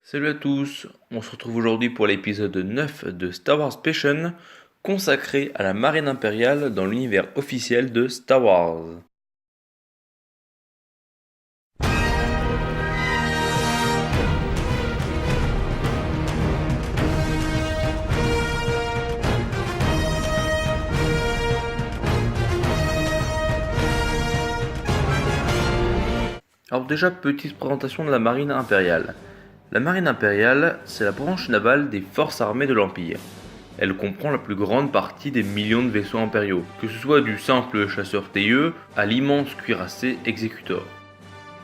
Salut à tous, on se retrouve aujourd'hui pour l'épisode 9 de Star Wars Passion, consacré à la marine impériale dans l'univers officiel de Star Wars. Alors déjà, petite présentation de la marine impériale. La marine impériale, c'est la branche navale des forces armées de l'Empire. Elle comprend la plus grande partie des millions de vaisseaux impériaux, que ce soit du simple chasseur TIE à l'immense cuirassé Executor.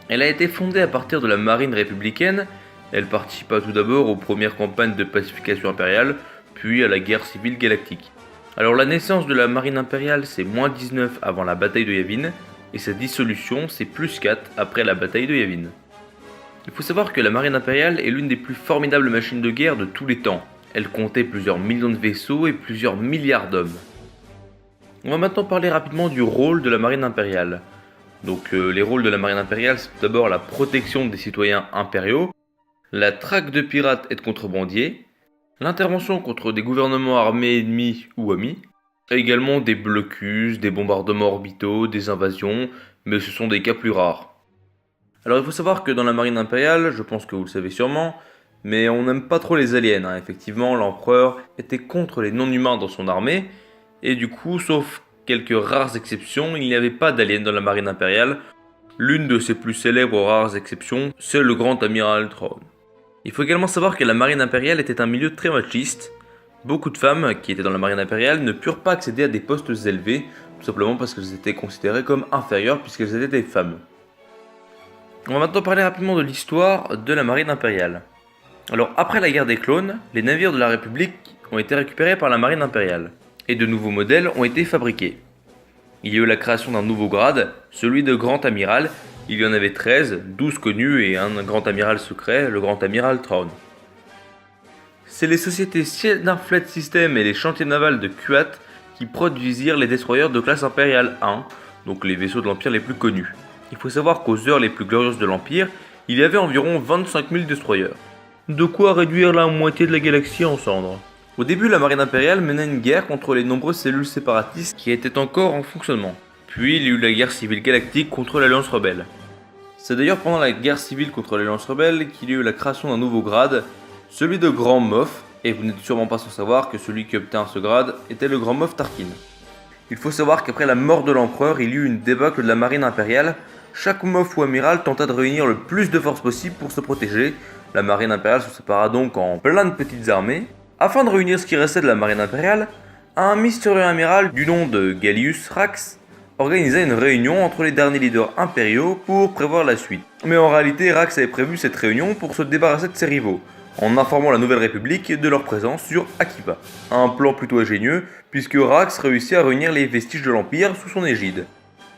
Elle a été fondée à partir de la marine républicaine. Elle participa tout d'abord aux premières campagnes de pacification impériale, puis à la guerre civile galactique. Alors la naissance de la marine impériale c'est -19 avant la bataille de Yavin, et sa dissolution c'est +4 après la bataille de Yavin. Il faut savoir que la marine impériale est l'une des plus formidables machines de guerre de tous les temps. Elle comptait plusieurs millions de vaisseaux et plusieurs milliards d'hommes. On va maintenant parler rapidement du rôle de la marine impériale. Donc les rôles de la marine impériale, c'est tout d'abord la protection des citoyens impériaux, la traque de pirates et de contrebandiers, l'intervention contre des gouvernements armés ennemis ou amis, et également des blocus, des bombardements orbitaux, des invasions, mais ce sont des cas plus rares. Alors il faut savoir que dans la marine impériale, je pense que vous le savez sûrement, mais on n'aime pas trop les aliens, hein. Effectivement, l'empereur était contre les non-humains dans son armée, et du coup, sauf quelques rares exceptions, il n'y avait pas d'aliens dans la marine impériale. L'une de ses plus célèbres rares exceptions, c'est le grand amiral Thrawn. Il faut également savoir que la marine impériale était un milieu très machiste. Beaucoup de femmes qui étaient dans la marine impériale ne purent pas accéder à des postes élevés, tout simplement parce qu'elles étaient considérées comme inférieures puisqu'elles étaient des femmes. On va maintenant parler rapidement de l'histoire de la marine impériale. Alors après la guerre des clones, les navires de la République ont été récupérés par la marine impériale, et de nouveaux modèles ont été fabriqués. Il y a eu la création d'un nouveau grade, celui de grand amiral. Il y en avait 13, 12 connus et un grand amiral secret, le grand amiral Thrawn. C'est les sociétés Cedar Fleet System et les chantiers navals de Kuat qui produisirent les destroyers de classe impériale 1, donc les vaisseaux de l'Empire les plus connus. Il faut savoir qu'aux heures les plus glorieuses de l'Empire, il y avait environ 25 000 destroyers. De quoi réduire la moitié de la galaxie en cendres. Au début, la marine impériale menait une guerre contre les nombreuses cellules séparatistes qui étaient encore en fonctionnement. Puis il y eut la guerre civile galactique contre l'Alliance rebelle. C'est d'ailleurs pendant la guerre civile contre l'Alliance rebelle qu'il y eut la création d'un nouveau grade, celui de Grand Moff, et vous n'êtes sûrement pas sans savoir que celui qui obtint ce grade était le Grand Moff Tarkin. Il faut savoir qu'après la mort de l'empereur, il y eut une débâcle de la marine impériale. Chaque Moff ou amiral tenta de réunir le plus de forces possible pour se protéger. La marine impériale se sépara donc en plein de petites armées. Afin de réunir ce qui restait de la marine impériale, un mystérieux amiral du nom de Gallius Rax organisa une réunion entre les derniers leaders impériaux pour prévoir la suite. Mais en réalité, Rax avait prévu cette réunion pour se débarrasser de ses rivaux, en informant la Nouvelle République de leur présence sur Akiva. Un plan plutôt ingénieux, puisque Rax réussit à réunir les vestiges de l'Empire sous son égide.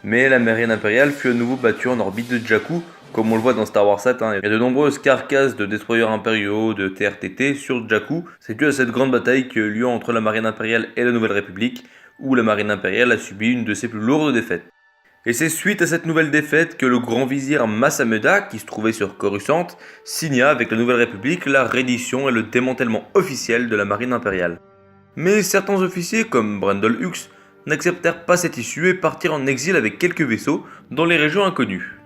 Mais la marine impériale fut à nouveau battue en orbite de Jakku, comme on le voit dans Star Wars 7, il y a de nombreuses carcasses de destroyers impériaux, de TRTT sur Jakku. C'est dû à cette grande bataille qui a eu lieu entre la marine impériale et la Nouvelle République, où la marine impériale a subi une de ses plus lourdes défaites. Et c'est suite à cette nouvelle défaite que le grand vizir Massameda, qui se trouvait sur Coruscant, signa avec la Nouvelle République la reddition et le démantèlement officiel de la marine impériale. Mais certains officiers, comme Brendol Hux, n'acceptèrent pas cette issue et partirent en exil avec quelques vaisseaux dans les régions inconnues.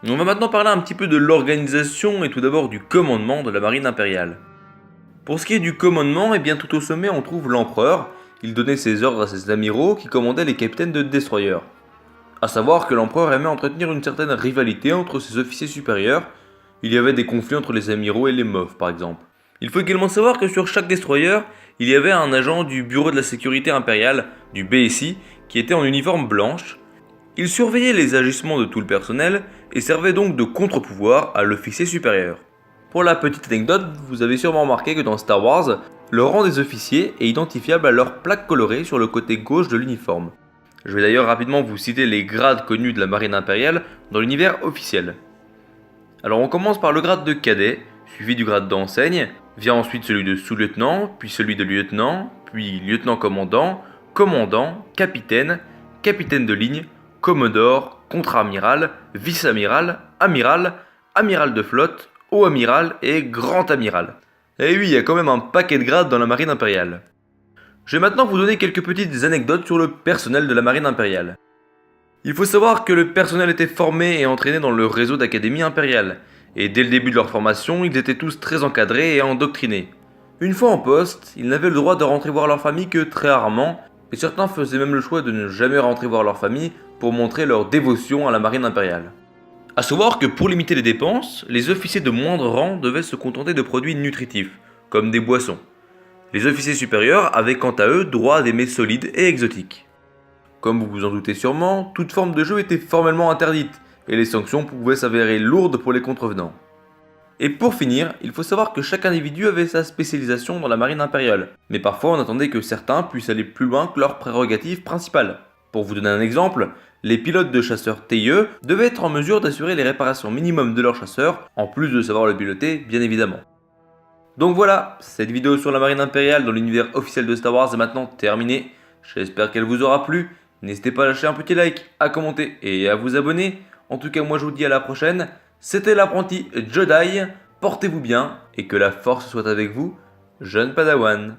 On va maintenant parler un petit peu de l'organisation et tout d'abord du commandement de la marine impériale. Pour ce qui est du commandement, bien tout au sommet on trouve l'empereur. Il donnait ses ordres à ses amiraux qui commandaient les capitaines de destroyers. A savoir que l'empereur aimait entretenir une certaine rivalité entre ses officiers supérieurs. Il y avait des conflits entre les amiraux et les MOF par exemple. Il faut également savoir que sur chaque destroyer, il y avait un agent du Bureau de la Sécurité Impériale, du BSI, qui était en uniforme blanche. Il surveillait les agissements de tout le personnel et servait donc de contre-pouvoir à l'officier supérieur. Pour la petite anecdote, vous avez sûrement remarqué que dans Star Wars, le rang des officiers est identifiable à leur plaque colorée sur le côté gauche de l'uniforme. Je vais d'ailleurs rapidement vous citer les grades connus de la marine impériale dans l'univers officiel. Alors on commence par le grade de cadet, suivi du grade d'enseigne, vient ensuite celui de sous-lieutenant, puis celui de lieutenant, puis lieutenant-commandant, commandant, capitaine, capitaine de ligne, commodore, contre-amiral, vice-amiral, amiral, amiral de flotte, haut amiral et grand amiral. Et oui, il y a quand même un paquet de grades dans la marine impériale. Je vais maintenant vous donner quelques petites anecdotes sur le personnel de la marine impériale. Il faut savoir que le personnel était formé et entraîné dans le réseau d'académies impériales, et dès le début de leur formation, ils étaient tous très encadrés et endoctrinés. Une fois en poste, ils n'avaient le droit de rentrer voir leur famille que très rarement, et certains faisaient même le choix de ne jamais rentrer voir leur famille pour montrer leur dévotion à la marine impériale. A savoir que pour limiter les dépenses, les officiers de moindre rang devaient se contenter de produits nutritifs, comme des boissons. Les officiers supérieurs avaient quant à eux droit à des mets solides et exotiques. Comme vous vous en doutez sûrement, toute forme de jeu était formellement interdite, et les sanctions pouvaient s'avérer lourdes pour les contrevenants. Et pour finir, il faut savoir que chaque individu avait sa spécialisation dans la marine impériale, mais parfois on attendait que certains puissent aller plus loin que leur prérogative principale. Pour vous donner un exemple, les pilotes de chasseurs TIE devaient être en mesure d'assurer les réparations minimum de leurs chasseurs, en plus de savoir le piloter, bien évidemment. Donc voilà, cette vidéo sur la marine impériale dans l'univers officiel de Star Wars est maintenant terminée. J'espère qu'elle vous aura plu. N'hésitez pas à lâcher un petit like, à commenter et à vous abonner. En tout cas, moi je vous dis à la prochaine. C'était l'apprenti Jedi. Portez-vous bien et que la force soit avec vous, jeune Padawan.